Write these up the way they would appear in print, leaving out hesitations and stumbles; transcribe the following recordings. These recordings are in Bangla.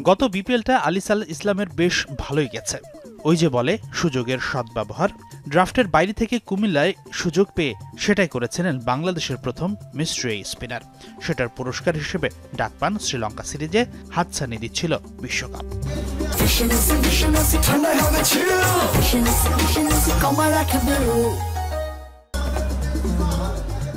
গত বিপিএলটা আলিস আল ইসলামের বেশ ভালোই গেছে। ওই যে বলে সুযোগের সদ্ব্যবহার। ড্রাফটের বাইরে থেকে কুমিল্লায় সুযোগ পেয়ে সেটাই করেছিলেন বাংলাদেশের প্রথম মিস্ট্রি স্পিনার। সেটার পুরস্কার হিসেবে ডাক পান শ্রীলঙ্কা সিরিজে হাতছানি দিচ্ছিল বিশ্বকাপ।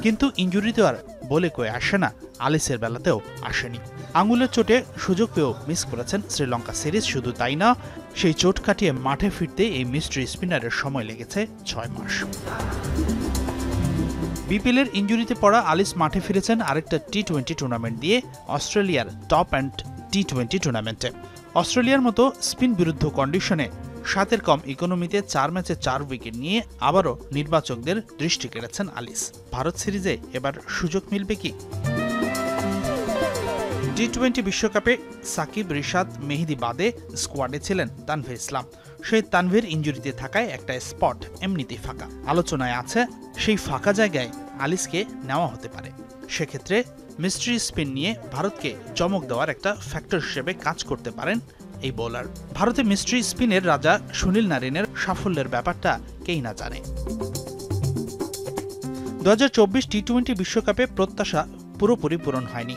কিন্তু ইনজুরি তো আর বলে কয়ে আসে না, আলিসের বেলাতেও আসেনি। আঙুলের চোটে সুযোগ পেয়েও মিস করেছেন শ্রীলঙ্কা সিরিজ। শুধু তাই না, সেই চোট কাটিয়ে মাঠে ফিরতে এই মিস্ট্রি স্পিনারের সময় লেগেছে ৬ মাস। বিপিএলের ইনজুরিতে পড়া আলিস মাঠে ফিরেছেন আরেকটা টি-20 টুর্নামেন্ট দিয়ে, অস্ট্রেলিয়ার টপ অ্যান্ড টি-20 টুর্নামেন্টে। অস্ট্রেলিয়ার মতো স্পিন বিরুদ্ধ কন্ডিশনে 7 কম ইকোনমিতে 4 ম্যাচে 4 উইকেট নিয়ে আবারও নির্বাচকদের দৃষ্টি কেড়েছেন আলিস। ভারত সিরিজে এবার সুযোগ মিলবে কি? টি-20 বিশ্বকাপে সাকিব, রিশাদ, মেহেদী বাদে স্কোয়াডে ছিলেন তানভীর ইসলাম। সেই তানভীর ইনজুরিতে থাকায় একটা স্পট এমনিতেই ফাঁকা। আলোচনায় আছে সেই ফাঁকা জায়গায় আলিসকে নেওয়া হতে পারে। সেক্ষেত্রে মিস্ট্রি স্পিন নিয়ে ভারতকে চমক দেওয়ার একটা ফ্যাক্টর হিসেবে কাজ করতে পারেন এই বোলার। ভারতে মিস্ট্রি স্পিনের রাজা সুনীল নারিনের সাফল্যের ব্যাপারটা কেই না জানে। 2024 টি-20 বিশ্বকাপে প্রত্যাশা পুরোপুরি পূরণ হয়নি।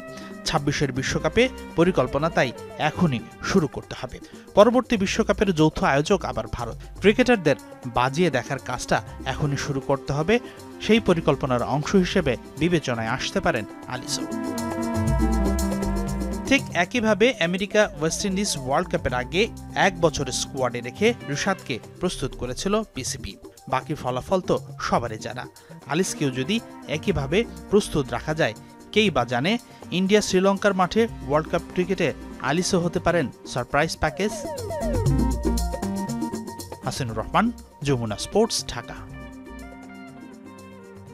26-এর বিশ্বকাপে পরিকল্পনা তাই এখনই শুরু করতে হবে। পরবর্তী বিশ্বকাপের যৌথ আয়োজক আবার ভারত। ক্রিকেটারদের বাজিয়ে দেখার কাজটা এখনই শুরু করতে হবে। সেই পরিকল্পনার অংশ হিসেবে বিবেচনায় আসতে পারেন আলিসও। ঠিক একইভাবে আমেরিকা ওয়েস্ট ইন্ডিজ ওয়ার্ল্ড কাপের আগে 1 বছরের স্কোয়াডে রেখে রিশাদকে প্রস্তুত করেছিল বিসিবি। বাকি ফলাফল তো সবারই জানা। আলিসকেও যদি একইভাবে প্রস্তুত রাখা যায়, কেই বা জানে ইন্ডিয়া শ্রীলঙ্কার মাঠে ওয়ার্ল্ড কাপ ক্রিকেটে আলিসও হতে পারেন surprise package. Hasinur Rahman, Jamuna sports, Dhaka.